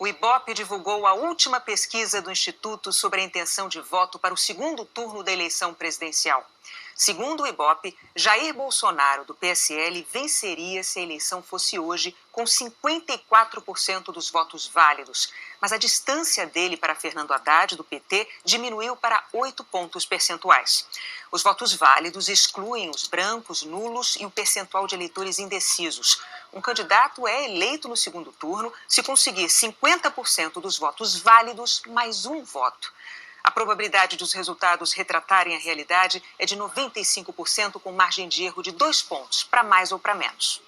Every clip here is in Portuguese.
O Ibope divulgou a última pesquisa do Instituto sobre a intenção de voto para o segundo turno da eleição presidencial. Segundo o Ibope, Jair Bolsonaro, do PSL, venceria se a eleição fosse hoje com 54% dos votos válidos. Mas a distância dele para Fernando Haddad, do PT, diminuiu para 8 pontos percentuais. Os votos válidos excluem os brancos, nulos e o percentual de eleitores indecisos. Um candidato é eleito no segundo turno se conseguir 50% dos votos válidos mais um voto. A probabilidade dos resultados retratarem a realidade é de 95%, com margem de erro de 2 pontos, para mais ou para menos.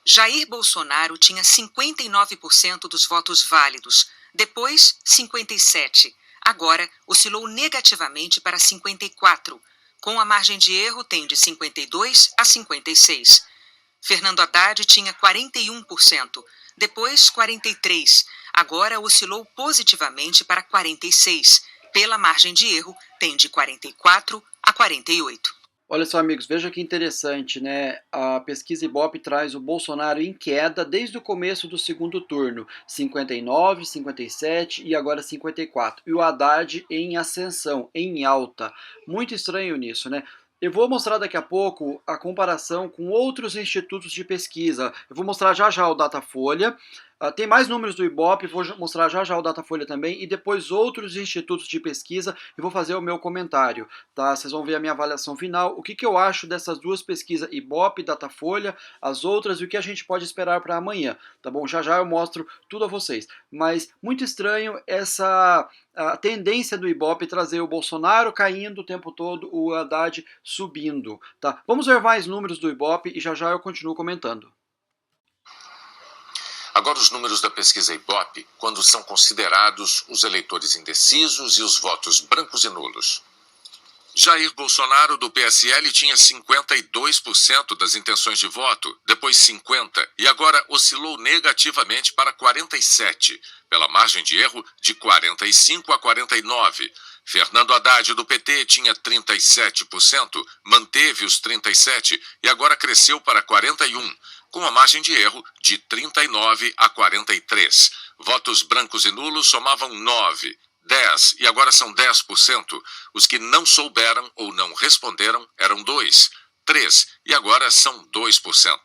Jair Bolsonaro tinha 59% dos votos válidos, depois 57%. Agora oscilou negativamente para 54%. Com a margem de erro tem de 52% a 56%. Fernando Haddad tinha 41%, depois 43%. Agora oscilou positivamente para 46%. Pela margem de erro, tem de 44 a 48. Olha só, amigos, veja que interessante, né? A pesquisa Ibope traz o Bolsonaro em queda desde o começo do segundo turno, 59, 57 e agora 54. E o Haddad em ascensão, em alta. Muito estranho nisso, né? Eu vou mostrar daqui a pouco a comparação com outros institutos de pesquisa. Eu vou mostrar já já o Datafolha. Tem mais números do Ibope, vou mostrar já já o Datafolha também, e depois outros institutos de pesquisa, e vou fazer o meu comentário, tá? Vocês vão ver a minha avaliação final, o que eu acho dessas duas pesquisas, Ibope, Datafolha, as outras, e o que a gente pode esperar para amanhã, tá bom? Já já eu mostro tudo a vocês. Mas muito estranho essa a tendência do Ibope trazer o Bolsonaro caindo o tempo todo, o Haddad subindo, tá? Vamos ver mais números do Ibope e já já eu continuo comentando. Agora os números da pesquisa Ibope, quando são considerados os eleitores indecisos e os votos brancos e nulos. Jair Bolsonaro, do PSL, tinha 52% das intenções de voto, depois 50%, e agora oscilou negativamente para 47%, pela margem de erro de 45% a 49%. Fernando Haddad, do PT, tinha 37%, manteve os 37% e agora cresceu para 41%. Com a margem de erro de 39 a 43. Votos brancos e nulos somavam 9, 10 e agora são 10%. Os que não souberam ou não responderam eram 2, 3 e agora são 2%.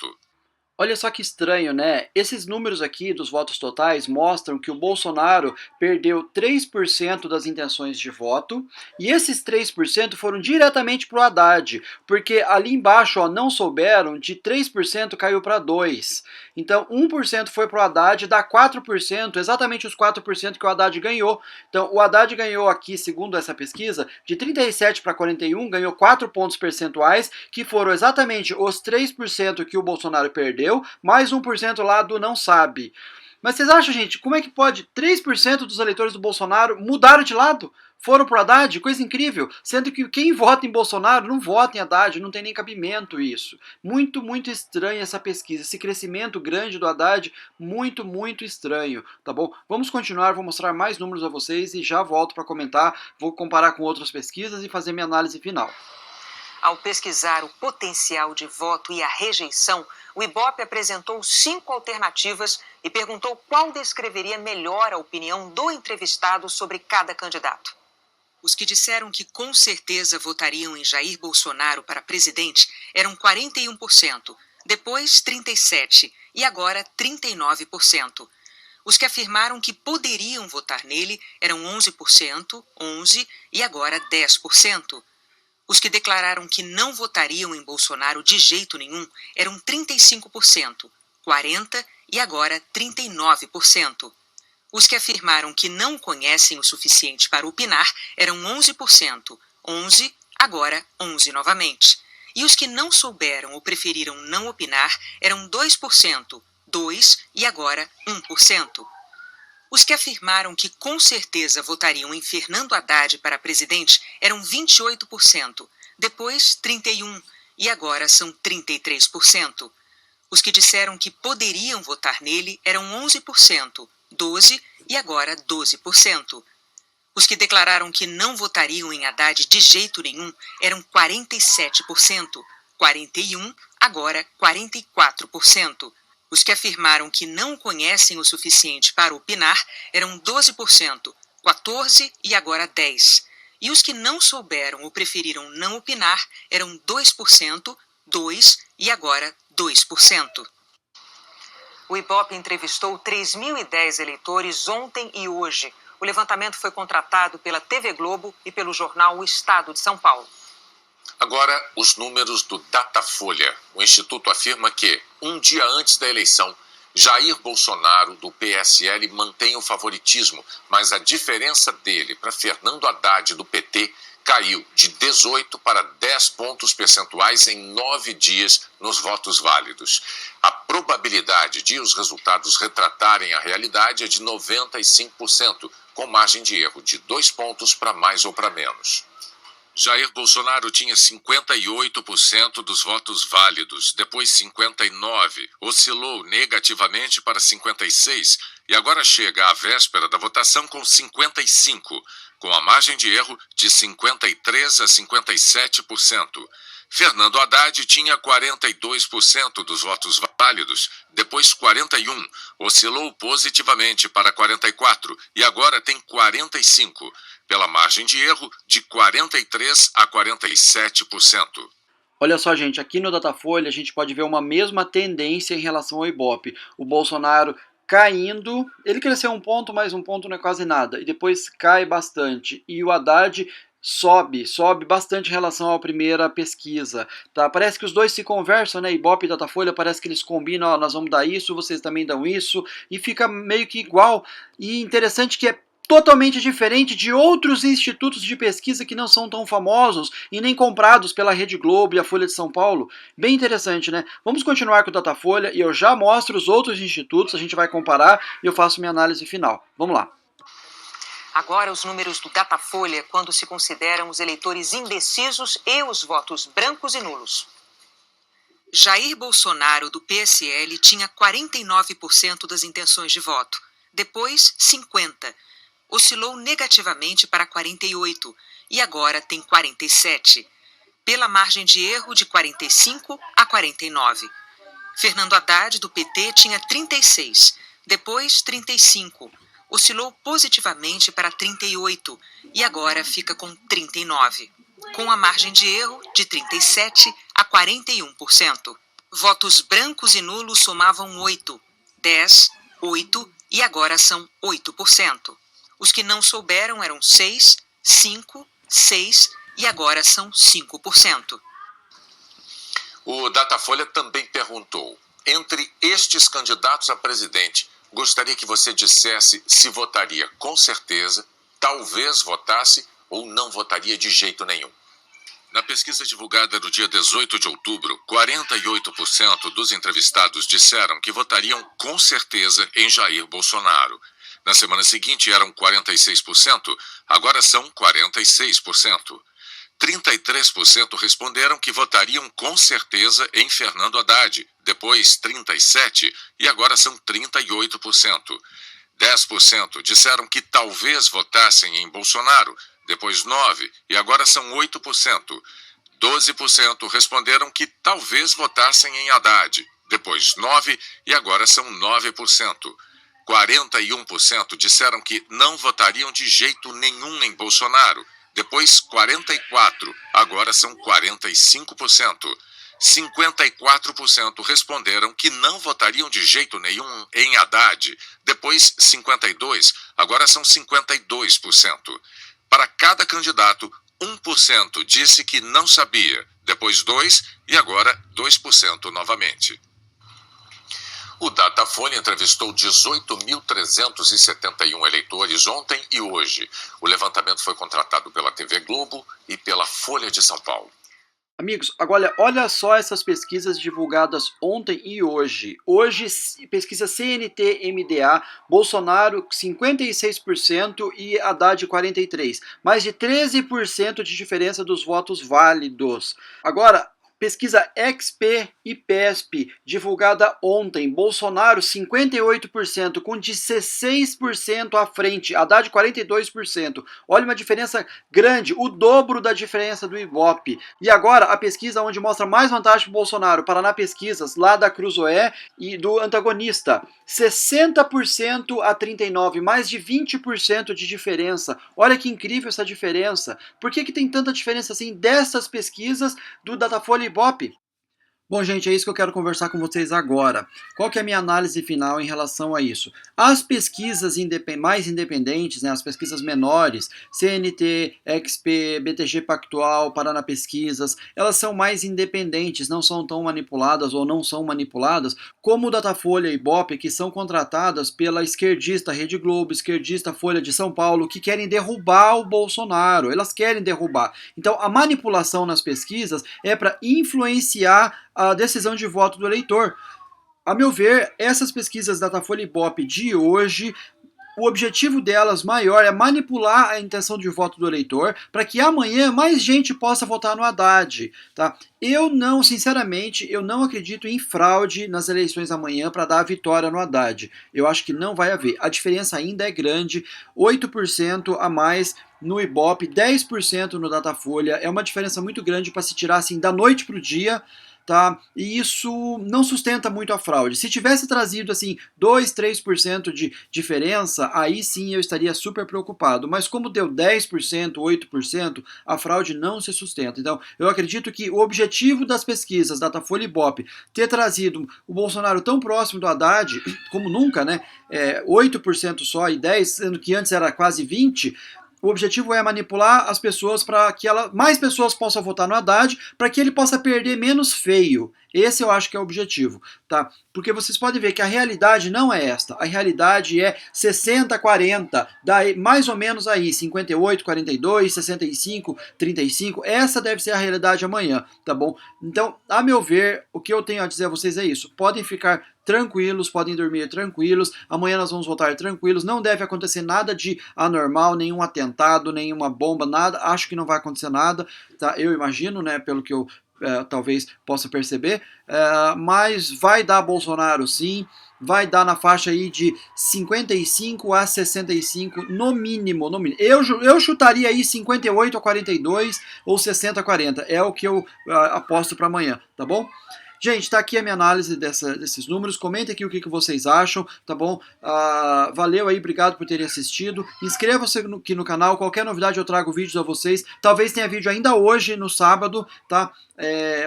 Olha só que estranho, né? Esses números aqui dos votos totais mostram que o Bolsonaro perdeu 3% das intenções de voto, e esses 3% foram diretamente para o Haddad, porque ali embaixo, ó, não souberam, de 3% caiu para 2%. Então 1% foi para o Haddad, dá 4%, exatamente os 4% que o Haddad ganhou. Então o Haddad ganhou aqui, segundo essa pesquisa, de 37 para 41, ganhou 4 pontos percentuais, que foram exatamente os 3% que o Bolsonaro perdeu, mais 1% lá do não sabe. Mas vocês acham, gente, como é que pode 3% dos eleitores do Bolsonaro mudaram de lado? Foram pro Haddad? Coisa incrível. Sendo que quem vota em Bolsonaro não vota em Haddad, não tem nem cabimento isso. Muito, muito estranha essa pesquisa. Esse crescimento grande do Haddad, muito, muito estranho. Tá bom? Vamos continuar, vou mostrar mais números a vocês e já volto para comentar. Vou comparar com outras pesquisas e fazer minha análise final. Ao pesquisar o potencial de voto e a rejeição, o Ibope apresentou 5 alternativas e perguntou qual descreveria melhor a opinião do entrevistado sobre cada candidato. Os que disseram que com certeza votariam em Jair Bolsonaro para presidente eram 41%, depois 37% e agora 39%. Os que afirmaram que poderiam votar nele eram 11%, 11% e agora 10%. Os que declararam que não votariam em Bolsonaro de jeito nenhum eram 35%, 40% e agora 39%. Os que afirmaram que não conhecem o suficiente para opinar eram 11%, 11%, agora 11% novamente. E os que não souberam ou preferiram não opinar eram 2%, 2% e agora 1%. Os que afirmaram que com certeza votariam em Fernando Haddad para presidente eram 28%, depois 31% e agora são 33%. Os que disseram que poderiam votar nele eram 11%, 12% e agora 12%. Os que declararam que não votariam em Haddad de jeito nenhum eram 47%, 41%, agora 44%. Os que afirmaram que não conhecem o suficiente para opinar eram 12%, 14% e agora 10%. E os que não souberam ou preferiram não opinar eram 2%, 2% e agora 2%. O Ibope entrevistou 3.010 eleitores ontem e hoje. O levantamento foi contratado pela TV Globo e pelo jornal O Estado de São Paulo. Agora, os números do Datafolha. O Instituto afirma que, um dia antes da eleição, Jair Bolsonaro, do PSL, mantém o favoritismo, mas a diferença dele para Fernando Haddad, do PT, caiu de 18 para 10 pontos percentuais em 9 dias nos votos válidos. A probabilidade de os resultados retratarem a realidade é de 95%, com margem de erro de 2 pontos para mais ou para menos. Jair Bolsonaro tinha 58% dos votos válidos, depois 59%, oscilou negativamente para 56% e agora chega à véspera da votação com 55%, com a margem de erro de 53% a 57%. Fernando Haddad tinha 42% dos votos válidos, depois 41%, oscilou positivamente para 44% e agora tem 45%, pela margem de erro de 43% a 47%. Olha só, gente, aqui no Datafolha a gente pode ver uma mesma tendência em relação ao Ibope. O Bolsonaro caindo, ele cresceu um ponto, mas um ponto não é quase nada, e depois cai bastante. E o Haddad sobe bastante em relação à primeira pesquisa, tá? Parece que os dois se conversam, né? Ibope e Datafolha, parece que eles combinam, ó, nós vamos dar isso, vocês também dão isso, e fica meio que igual. E interessante que é totalmente diferente de outros institutos de pesquisa que não são tão famosos e nem comprados pela Rede Globo e a Folha de São Paulo. Bem interessante, né? Vamos continuar com o Datafolha e eu já mostro os outros institutos, a gente vai comparar e eu faço minha análise final. Vamos lá. Agora os números do Datafolha quando se consideram os eleitores indecisos e os votos brancos e nulos. Jair Bolsonaro, do PSL, tinha 49% das intenções de voto, depois 50%. Oscilou negativamente para 48% e agora tem 47%, pela margem de erro de 45% a 49%. Fernando Haddad, do PT, tinha 36%, depois 35%, oscilou positivamente para 38% e agora fica com 39%, com a margem de erro de 37% a 41%. Votos brancos e nulos somavam 8%, 10%, 8% e agora são 8%. Os que não souberam eram 6%, 5%, 6% e agora são 5%. O Datafolha também perguntou, entre estes candidatos a presidente, gostaria que você dissesse se votaria com certeza, talvez votasse ou não votaria de jeito nenhum. Na pesquisa divulgada no dia 18 de outubro, 48% dos entrevistados disseram que votariam com certeza em Jair Bolsonaro. Na semana seguinte eram 46%, agora são 46%. 33% responderam que votariam com certeza em Fernando Haddad, depois 37% e agora são 38%. 10% disseram que talvez votassem em Bolsonaro, depois 9% e agora são 8%. 12% responderam que talvez votassem em Haddad, depois 9% e agora são 9%. 41% disseram que não votariam de jeito nenhum em Bolsonaro, depois 44%, agora são 45%. 54% responderam que não votariam de jeito nenhum em Haddad, depois 52%, agora são 52%. Para cada candidato, 1% disse que não sabia, depois 2% e agora 2% novamente. O Datafolha entrevistou 18.371 eleitores ontem e hoje. O levantamento foi contratado pela TV Globo e pela Folha de São Paulo. Amigos, agora olha só essas pesquisas divulgadas ontem e hoje. Hoje, pesquisa CNT-MDA, Bolsonaro 56% e Haddad 43%. Mais de 13% de diferença dos votos válidos. Agora, Pesquisa XP e PESP, divulgada ontem. Bolsonaro 58%, com 16% à frente. Haddad 42%. Olha uma diferença grande, o dobro da diferença do Ibope. E agora a pesquisa onde mostra mais vantagem para o Bolsonaro, Paraná Pesquisas, lá da Cruzoé e do antagonista. 60% a 39%, mais de 20% de diferença. Olha que incrível essa diferença. Por que tem tanta diferença assim dessas pesquisas do Datafolha e Ibope? Bom, gente, é isso que eu quero conversar com vocês agora. Qual que é a minha análise final em relação a isso? As pesquisas mais independentes, né, as pesquisas menores, CNT, XP, BTG Pactual, Paraná Pesquisas, elas são mais independentes, não são tão manipuladas ou não são manipuladas como o Datafolha e Ibope, que são contratadas pela esquerdista Rede Globo, esquerdista Folha de São Paulo, que querem derrubar o Bolsonaro. Elas querem derrubar. Então, a manipulação nas pesquisas é para influenciar a decisão de voto do eleitor. A meu ver, essas pesquisas Datafolha e Ibope de hoje, o objetivo delas maior é manipular a intenção de voto do eleitor para que amanhã mais gente possa votar no Haddad, tá? Sinceramente, eu não acredito em fraude nas eleições amanhã para dar a vitória no Haddad. Eu acho que não vai haver. A diferença ainda é grande, 8% a mais no Ibope, 10% no Datafolha. É uma diferença muito grande para se tirar assim da noite para o dia. Tá? E isso não sustenta muito a fraude. Se tivesse trazido assim 2, 3% de diferença, aí sim eu estaria super preocupado. Mas como deu 10%, 8%, a fraude não se sustenta. Então, eu acredito que o objetivo das pesquisas Datafolha e Ibope ter trazido o Bolsonaro tão próximo do Haddad, como nunca, né? 8% só e 10%, sendo que antes era quase 20%. O objetivo é manipular as pessoas para que mais pessoas possam votar no Haddad, para que ele possa perder menos feio. Esse eu acho que é o objetivo, tá? Porque vocês podem ver que a realidade não é esta. A realidade é 60-40, mais ou menos aí, 58-42, 65-35. Essa deve ser a realidade amanhã, tá bom? Então, a meu ver, o que eu tenho a dizer a vocês é isso. Podem ficar tranquilos, podem dormir tranquilos. Amanhã nós vamos votar tranquilos. Não deve acontecer nada de anormal, nenhum atentado, nenhuma bomba, nada. Acho que não vai acontecer nada, tá? Eu imagino, né, pelo que eu talvez possa perceber, mas vai dar Bolsonaro sim, vai dar na faixa aí de 55 a 65 no mínimo, no mínimo. Eu chutaria aí 58 a 42 ou 60 a 40, é o que eu aposto para amanhã, tá bom? Gente, tá aqui a minha análise desses números. Comentem aqui o que vocês acham, tá bom? Valeu aí, obrigado por terem assistido. Inscreva-se aqui no canal. Qualquer novidade eu trago vídeos a vocês. Talvez tenha vídeo ainda hoje, no sábado, tá?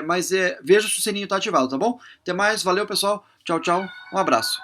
Mas veja se o sininho tá ativado, tá bom? Até mais, valeu pessoal. Tchau, tchau. Um abraço.